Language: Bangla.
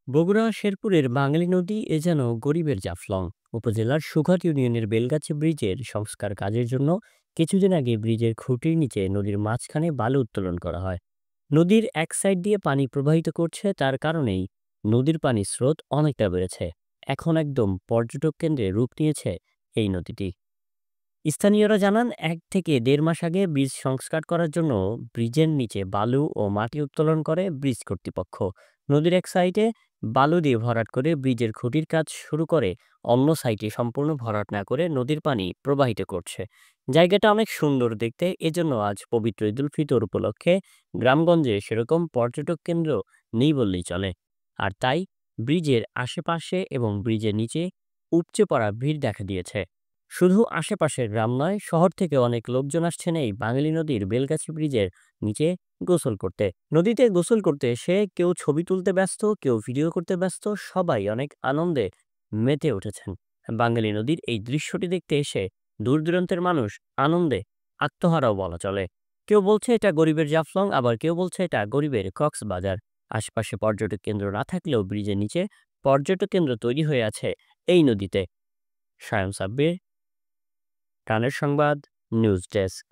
বগুড়া শেরপুরের বাঙালি নদী এ যেন গরিবের জাফলং। উপজেলার সুঘাট ইউনিয়নের বেলগাছি ব্রিজের সংস্কার কাজের জন্য কিছুদিন আগে ব্রিজের খুঁটির নিচে নদীর মাঝখানে বালু উত্তোলন করা হয়। নদীর এক সাইড দিয়ে পানি প্রবাহিত করছে, তার কারণেই নদীর পানির স্রোত অনেকটা বেড়েছে। এখন একদম পর্যটক কেন্দ্রে রূপ নিয়েছে এই নদীটি। স্থানীয়রা জানান, 1 থেকে 1.5 মাস আগে ব্রিজ সংস্কার করার জন্য ব্রিজের নিচে বালু ও মাটি উত্তোলন করে ব্রিজ কর্তৃপক্ষ। নদীর এক সাইডে বালু দিয়ে ভরাট করে ব্রিজের খুঁটির কাজ শুরু করে, অন্য সাইডে সম্পূর্ণ ভরাট না করে নদীর পানি প্রবাহিত করছে। জায়গাটা অনেক সুন্দর দেখতে, এজন্য আজ পবিত্র ঈদুল ফিতর উপলক্ষে গ্রামগঞ্জে সেরকম পর্যটক কেন্দ্র নেই বললেই চলে। আর তাই ব্রিজের আশেপাশে এবং ব্রিজের নিচে উপচে পড়া ভিড় দেখা দিয়েছে। শুধু আশেপাশের গ্রাম নয়, শহর থেকে অনেক লোকজন আসছেন এই বাঙালি নদীর বেলগাছি ব্রিজের নিচে গোসল করতে। নদীতে গোসল করতে এসে কেউ ছবি তুলতে ব্যস্ত, কেউ ভিডিও করতে ব্যস্ত, সবাই অনেক আনন্দে মেতে উঠেছেন। বাঙালি নদীর এই দৃশ্যটি দেখতে এসে দূর দূরান্তের মানুষ আনন্দে আত্মহারাও বলা চলে। কেউ বলছে এটা গরিবের জাফলং, আবার কেউ বলছে এটা গরিবের কক্সবাজার। আশপাশে পর্যটক কেন্দ্র না থাকলেও ব্রিজের নিচে পর্যটক কেন্দ্র তৈরি হয়ে আছে এই নদীতে। সায়ন সাব্বির, কানের সংবাদ, নিউজ ডেস্ক।